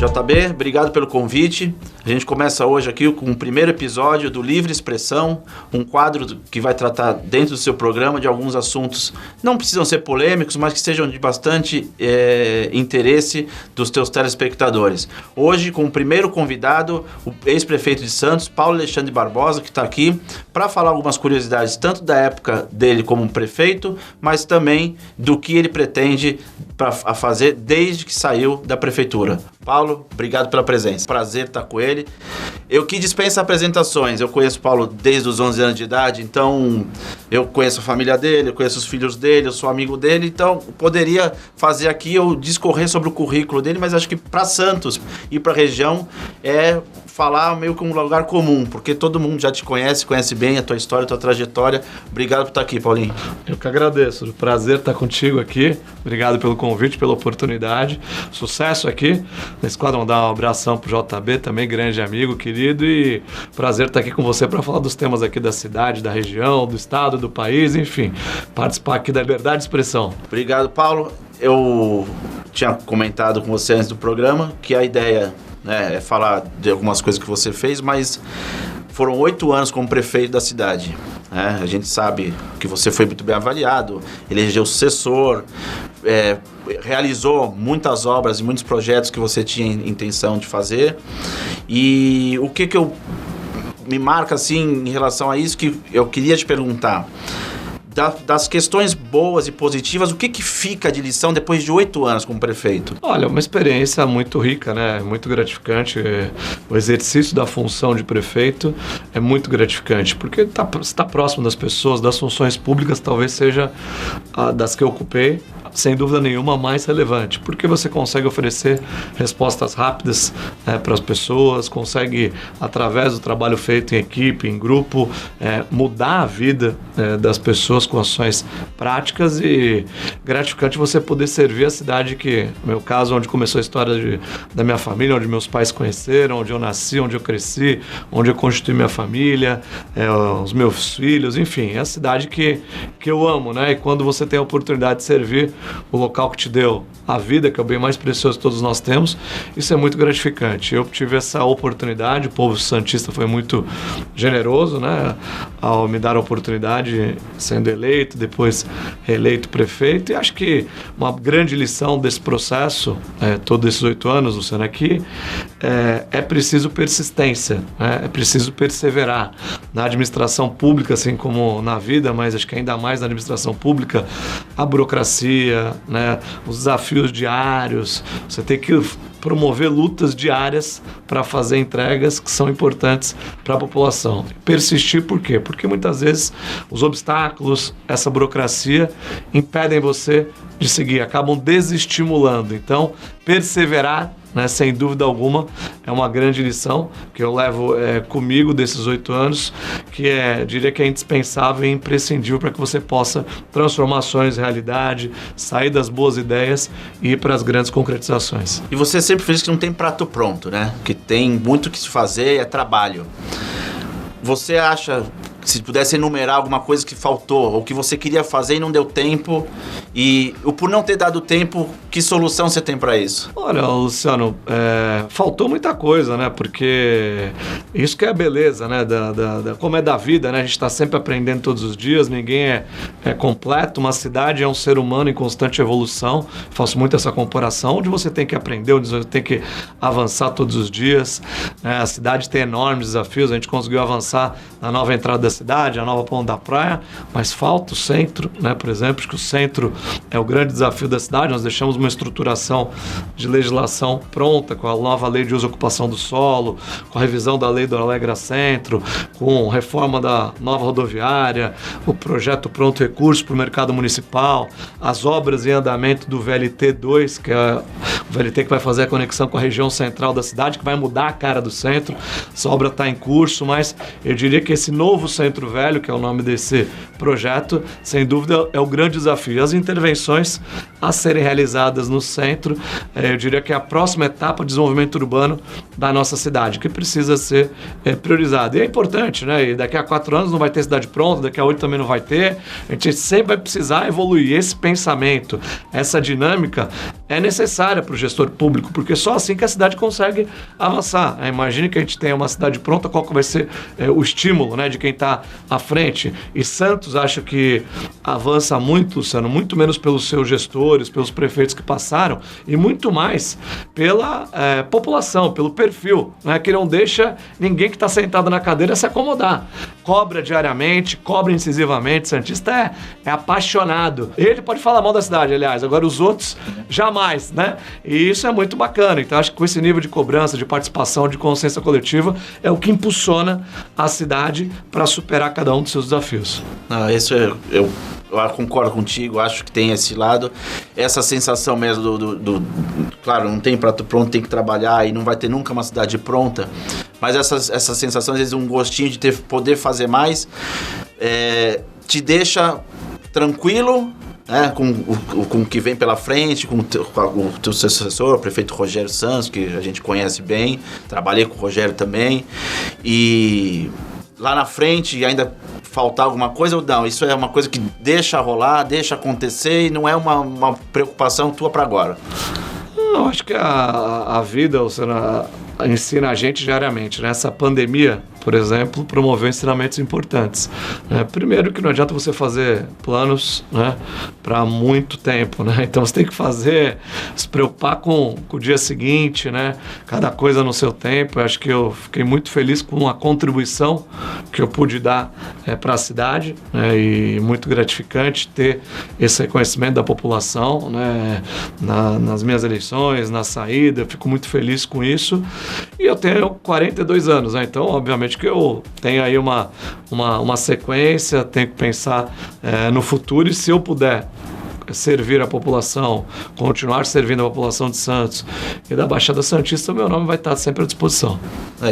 JB, obrigado pelo convite. A gente começa hoje aqui com o primeiro episódio do Livre Expressão, um quadro que vai tratar dentro do seu programa de alguns assuntos, não precisam ser polêmicos, mas que sejam de bastante interesse dos teus telespectadores. Hoje, com o primeiro convidado, o ex-prefeito de Santos, Paulo Alexandre Barbosa, que está aqui para falar algumas curiosidades, tanto da época dele como prefeito, mas também do que ele pretende a fazer desde que saiu da prefeitura. Paulo, obrigado pela presença. Prazer estar com ele. Eu que dispenso apresentações. Eu conheço o Paulo desde os 11 anos de idade, então eu conheço a família dele, eu conheço os filhos dele, eu sou amigo dele, então poderia fazer aqui eu discorrer sobre o currículo dele, mas acho que para Santos e para a região é falar meio que um lugar comum, porque todo mundo já te conhece, conhece bem a tua história, a tua trajetória. Obrigado por estar aqui, Paulinho. Eu que agradeço. Prazer estar contigo aqui. Obrigado pelo convite, pela oportunidade. Sucesso aqui nesse quadro. Dar um abração pro JB, também grande amigo, querido, e prazer estar aqui com você para falar dos temas aqui da cidade, da região, do estado, do país, enfim, participar aqui da liberdade de expressão. Obrigado, Paulo. Eu tinha comentado com você antes do programa que a ideia é falar de algumas coisas que você fez, mas foram 8 anos como prefeito da cidade. A gente sabe que você foi muito bem avaliado, elegeu sucessor, realizou muitas obras e muitos projetos que você tinha intenção de fazer. E o que eu me marca assim em relação a isso que eu queria te perguntar, das questões boas e positivas, o que fica de lição depois de 8 anos como prefeito? Olha, uma experiência muito rica, né? Muito gratificante. O exercício da função de prefeito é muito gratificante, porque está próximo das pessoas, das funções públicas, talvez seja das que eu ocupei, sem dúvida nenhuma, mais relevante, porque você consegue oferecer respostas rápidas para as pessoas, consegue, através do trabalho feito em equipe, em grupo, mudar a vida das pessoas com ações práticas, e gratificante você poder servir a cidade que, no meu caso, onde começou a história da minha família, onde meus pais se conheceram, onde eu nasci, onde eu cresci, onde eu constituí minha família, os meus filhos, enfim, é a cidade que eu amo, né? E quando você tem a oportunidade de servir o local que te deu a vida, que é o bem mais precioso que todos nós temos, isso é muito gratificante. Eu tive essa oportunidade, o povo santista foi muito generoso, né, ao me dar a oportunidade, sendo eleito, depois reeleito prefeito, e acho que uma grande lição desse processo, todos esses 8 anos, Luciano, aqui, é preciso persistência, né? É preciso perseverar na administração pública, assim como na vida, mas acho que ainda mais na administração pública, a burocracia, né? Os desafios diários, você tem que promover lutas diárias para fazer entregas que são importantes para a população. Persistir por quê? Porque muitas vezes os obstáculos, essa burocracia, impedem você de seguir, acabam desestimulando. Então, perseverar, né, sem dúvida alguma, é uma grande lição que eu levo comigo desses 8 anos, que diria que é indispensável e imprescindível para que você possa transformar sonhos em realidade, sair das boas ideias e ir para as grandes concretizações. E você sempre fez que não tem prato pronto, né? Que tem muito que se fazer, é trabalho. Você acha, se pudesse enumerar alguma coisa que faltou, ou que você queria fazer e não deu tempo, e por não ter dado tempo, que solução você tem para isso? Olha, Luciano, faltou muita coisa, né? Porque isso que é a beleza, né? Como é da vida, né? A gente está sempre aprendendo todos os dias, ninguém é completo. Uma cidade é um ser humano em constante evolução. Faço muito essa comparação, onde você tem que aprender, onde você tem que avançar todos os dias. A cidade tem enormes desafios, a gente conseguiu avançar na nova entrada da cidade, a nova ponta da praia, mas falta o centro, né? Por exemplo, acho que o centro é o grande desafio da cidade. Nós deixamos uma estruturação de legislação pronta, com a nova lei de uso e ocupação do solo, com a revisão da lei do Alegra Centro, com reforma da nova rodoviária, o projeto pronto recurso para o mercado municipal, as obras em andamento do VLT 2, que é o VLT que vai fazer a conexão com a região central da cidade, que vai mudar a cara do centro. Essa obra está em curso, mas eu diria que esse novo Centro Velho, que é o nome desse projeto, sem dúvida é o grande desafio. As intervenções a serem realizadas no centro, eu diria que é a próxima etapa de desenvolvimento urbano da nossa cidade, que precisa ser priorizada. E é importante, né? E daqui a 4 anos não vai ter cidade pronta, daqui a 8 também não vai ter. A gente sempre vai precisar evoluir. Esse pensamento, essa dinâmica é necessária para o gestor público, porque só assim que a cidade consegue avançar. Imagine que a gente tenha uma cidade pronta, qual que vai ser o estímulo, né, de quem está à frente. E Santos, acho que avança muito, Luciano, muito menos pelos seus gestores, pelos prefeitos que passaram, e muito mais pela população, pelo perfil, né, que não deixa ninguém que está sentado na cadeira se acomodar. Cobra diariamente, cobra incisivamente. Santista é apaixonado. Ele pode falar mal da cidade, aliás, agora os outros jamais, né? E isso é muito bacana. Então acho que com esse nível de cobrança, de participação, de consciência coletiva, é o que impulsiona a cidade para superar cada um dos seus desafios. Isso eu concordo contigo, acho que tem esse lado, essa sensação mesmo claro, não tem prato pronto, tem que trabalhar e não vai ter nunca uma cidade pronta, mas essa sensação, às vezes um gostinho de poder fazer mais, te deixa tranquilo, né, com o que vem pela frente, com o teu sucessor, o prefeito Rogério Santos, que a gente conhece bem, trabalhei com o Rogério também, e lá na frente ainda faltar alguma coisa ou não, isso é uma coisa que deixa rolar, deixa acontecer e não é uma preocupação tua para agora. Eu acho que a vida, ensina a gente diariamente, né? Essa pandemia, por exemplo, promoveu ensinamentos importantes. Primeiro que não adianta você fazer planos, né, para muito tempo, né? Então você tem que se preocupar com o dia seguinte, né? Cada coisa no seu tempo. Eu acho que eu fiquei muito feliz com a contribuição que eu pude dar para a cidade, né? E muito gratificante ter esse reconhecimento da população, né? Nas minhas eleições, na saída. Eu fico muito feliz com isso. E eu tenho 42 anos, né? Então, obviamente que eu tenho aí uma sequência, tenho que pensar no futuro, e se eu puder servir a população, continuar servindo a população de Santos e da Baixada Santista, o meu nome vai estar sempre à disposição.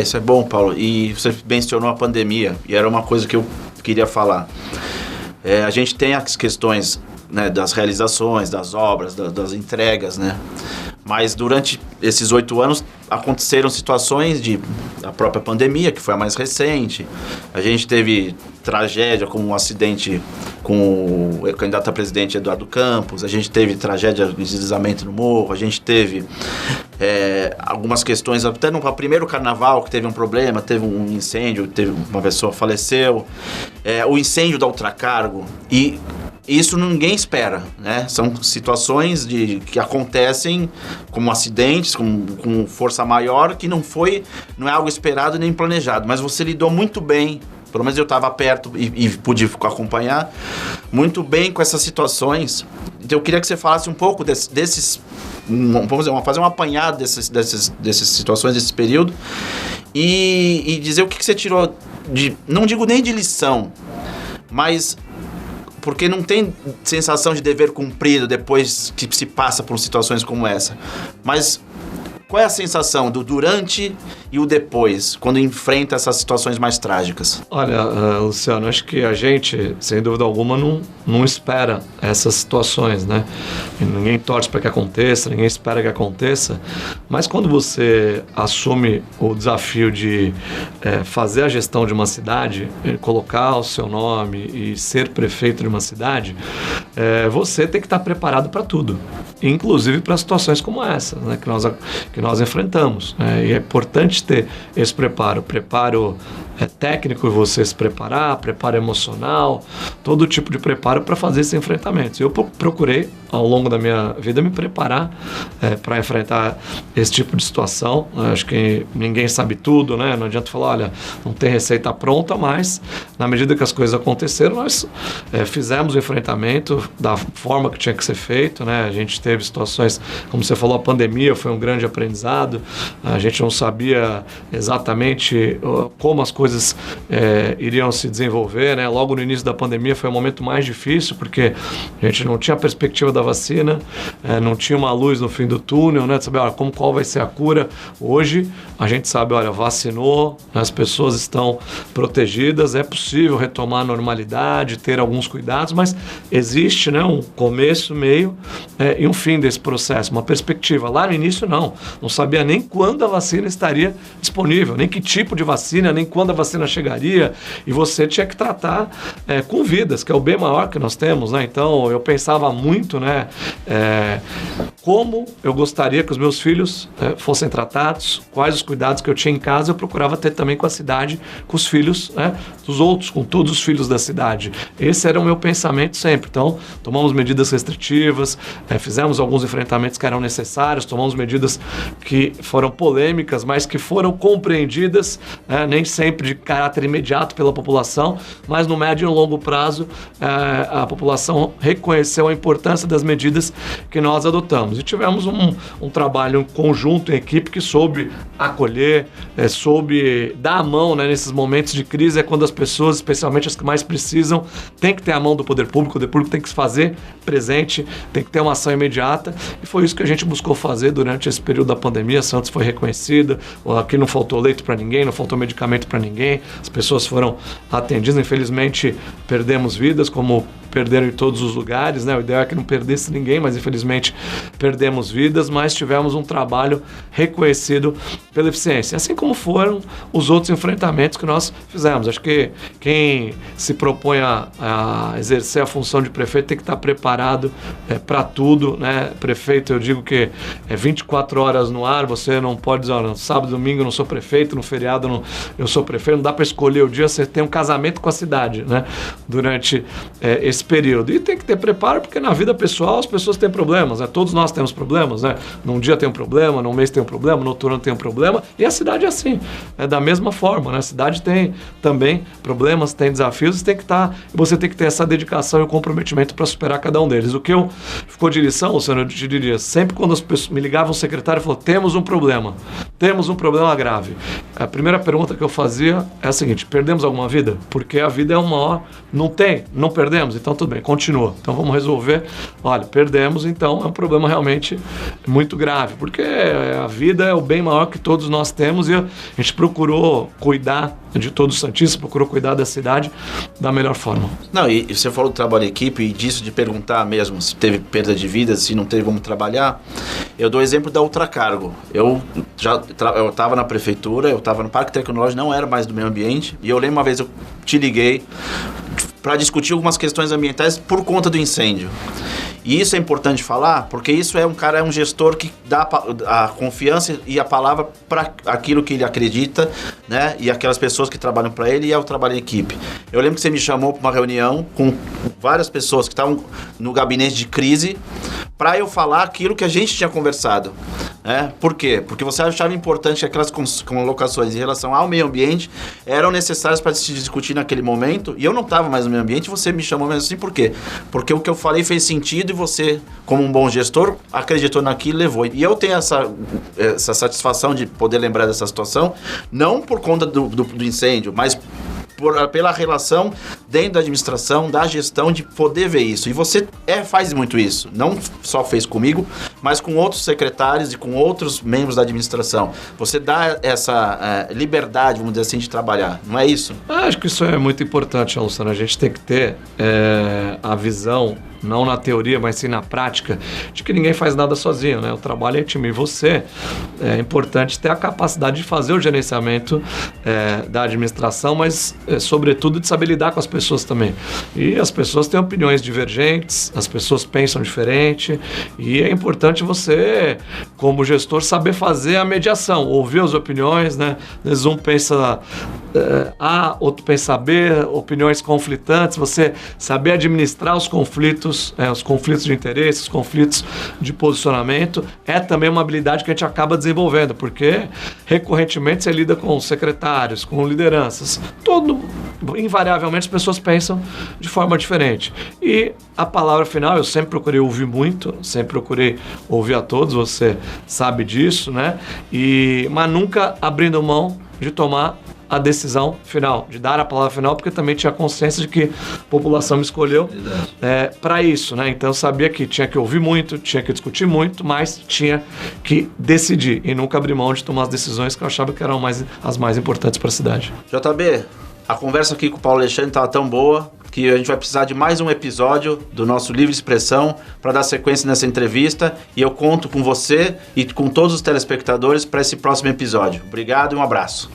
Isso é bom, Paulo. E você mencionou a pandemia, e era uma coisa que eu queria falar. A gente tem as questões, né, das realizações, das obras, das entregas, né? Mas durante esses 8 anos aconteceram situações da própria pandemia, que foi a mais recente. A gente teve tragédia como um acidente com o candidato a presidente Eduardo Campos, a gente teve tragédia de deslizamento no morro, a gente teve algumas questões, até no primeiro carnaval que teve um problema, teve um incêndio, teve uma pessoa faleceu, o incêndio da Ultracargo, e isso ninguém espera, né? São situações que acontecem como acidentes, com força maior, que não é algo esperado nem planejado, mas você lidou muito bem, pelo menos eu estava perto e pude acompanhar muito bem com essas situações. Então eu queria que você falasse um pouco desses, vamos fazer um apanhado dessas situações, desse período, e dizer o que você tirou não digo nem de lição, mas porque não tem sensação de dever cumprido depois que se passa por situações como essa. Mas qual é a sensação do durante e o depois, quando enfrenta essas situações mais trágicas? Olha, Luciano, acho que a gente, sem dúvida alguma, não espera essas situações, né? Ninguém torce para que aconteça, ninguém espera que aconteça, mas quando você assume o desafio de fazer a gestão de uma cidade, colocar o seu nome e ser prefeito de uma cidade, você tem que estar preparado para tudo, inclusive para situações como essa, né, que nós enfrentamos, né? E é importante ter esse preparo técnico, você se preparar, preparo emocional, todo tipo de preparo para fazer esses enfrentamentos. Eu procurei, ao longo da minha vida, me preparar para enfrentar esse tipo de situação. Acho que ninguém sabe tudo, né? Não adianta falar, olha, não tem receita pronta, mas na medida que as coisas aconteceram, nós fizemos o enfrentamento da forma que tinha que ser feito, né? A gente teve situações, como você falou, a pandemia foi um grande aprendizado, a gente não sabia exatamente como as coisas iriam se desenvolver, né? Logo no início da pandemia foi o momento mais difícil, porque a gente não tinha a perspectiva da vacina, não tinha uma luz no fim do túnel, né? De saber, olha, qual vai ser a cura. Hoje a gente sabe, olha, vacinou, as pessoas estão protegidas, é possível retomar a normalidade, ter alguns cuidados, mas existe, né, um começo, meio e um fim desse processo, uma perspectiva. Lá no início não sabia nem quando a vacina estaria disponível, nem que tipo de vacina, nem quando a vacina chegaria, e você tinha que tratar com vidas, que é o bem maior que nós temos, né? Então, eu pensava muito, né, como eu gostaria que os meus filhos fossem tratados, quais os cuidados que eu tinha em casa, eu procurava ter também com a cidade, com os filhos, né, dos outros, com todos os filhos da cidade. Esse era o meu pensamento sempre. Então, tomamos medidas restritivas, fizemos alguns enfrentamentos que eram necessários, tomamos medidas que foram polêmicas, mas que foram compreendidas, nem sempre de caráter imediato pela população, mas no médio e no longo prazo a população reconheceu a importância das medidas que nós adotamos. E tivemos um trabalho conjunto em equipe que soube acolher, soube dar a mão, né, nesses momentos de crise, quando as pessoas, especialmente as que mais precisam, tem que ter a mão do poder público, o poder público tem que se fazer presente, tem que ter uma ação imediata, e foi isso que a gente buscou fazer durante esse período da pandemia. Santos foi reconhecida, aqui não faltou leito para ninguém, não faltou medicamento para ninguém, as pessoas foram atendidas, infelizmente perdemos vidas, como perderam em todos os lugares, né? O ideal é que não perdesse ninguém, mas infelizmente perdemos vidas, mas tivemos um trabalho reconhecido pela eficiência, assim como foram os outros enfrentamentos que nós fizemos. Acho que quem se propõe a exercer a função de prefeito tem que estar preparado para tudo, né? Prefeito, eu digo que é 24 horas no ar, você não pode dizer, no sábado, domingo eu não sou prefeito, no feriado eu sou prefeito, não dá para escolher o dia, você tem um casamento com a cidade, né? Durante esse período. E tem que ter preparo, porque na vida pessoal as pessoas têm problemas, né? Todos nós temos problemas, né? Num dia tem um problema, num mês tem um problema, no outro ano tem um problema, e a cidade é assim, da mesma forma, né? A cidade tem também problemas, tem desafios, você tem que ter essa dedicação e o comprometimento para superar cada um deles. O que ficou de lição, Luciano, eu te diria, sempre quando as pessoas me ligavam, o secretário falou, temos um problema grave. A primeira pergunta que eu fazia é a seguinte: perdemos alguma vida? Porque a vida é o maior, não perdemos, então tudo bem, continua. Então vamos resolver. Olha, perdemos, então é um problema realmente muito grave, porque a vida é o bem maior que todos nós temos, e a gente procurou cuidar de todos os santistas, procurou cuidar da cidade da melhor forma. Não, e você falou do trabalho em equipe, e disso de perguntar mesmo se teve perda de vidas, se não teve, vamos trabalhar. Eu dou exemplo da Ultracargo. Eu estava na prefeitura, eu estava no Parque Tecnológico, não era mais do meio ambiente, e eu lembro uma vez, eu te liguei para discutir algumas questões ambientais por conta do incêndio. E isso é importante falar, porque isso é um gestor que dá a confiança e a palavra para aquilo que ele acredita, né? E aquelas pessoas que trabalham para ele, e é o trabalho em equipe. Eu lembro que você me chamou para uma reunião com várias pessoas que estavam no gabinete de crise para eu falar aquilo que a gente tinha conversado. Por quê? Porque você achava importante que aquelas colocações em relação ao meio ambiente eram necessárias para se discutir naquele momento, e eu não estava mais no meio ambiente, você me chamou mesmo assim. Por quê? Porque o que eu falei fez sentido, e você, como um bom gestor, acreditou naquilo e levou. E eu tenho essa satisfação de poder lembrar dessa situação, não por conta do incêndio, mas pela relação dentro da administração, da gestão, de poder ver isso. E você faz muito isso. Não só fez comigo, mas com outros secretários e com outros membros da administração. Você dá essa liberdade, vamos dizer assim, de trabalhar. Não é isso? Acho que isso é muito importante, Luciano. A gente tem que ter a visão, não na teoria, mas sim na prática, de que ninguém faz nada sozinho, né? O trabalho é time. E você, é importante ter a capacidade de fazer o gerenciamento da administração, mas sobretudo de saber lidar com as pessoas também. E as pessoas têm opiniões divergentes, as pessoas pensam diferente, e é importante você, como gestor, saber fazer a mediação, ouvir as opiniões, né? Às vezes um pensa A, outro pensa B, opiniões conflitantes, você saber administrar os conflitos de interesse, os conflitos de posicionamento, é também uma habilidade que a gente acaba desenvolvendo, porque recorrentemente você lida com secretários, com lideranças, invariavelmente as pessoas pensam de forma diferente. E a palavra final, eu sempre procurei ouvir muito, sempre procurei ouvir a todos, você sabe disso, né? Mas nunca abrindo mão de tomar a decisão final, de dar a palavra final, porque também tinha consciência de que a população me escolheu para isso, né? Então eu sabia que tinha que ouvir muito, tinha que discutir muito, mas tinha que decidir e nunca abrir mão de tomar as decisões que eu achava que eram as mais importantes para a cidade. JB, a conversa aqui com o Paulo Alexandre estava tão boa que a gente vai precisar de mais um episódio do nosso Livre Expressão para dar sequência nessa entrevista, e eu conto com você e com todos os telespectadores para esse próximo episódio. Obrigado e um abraço.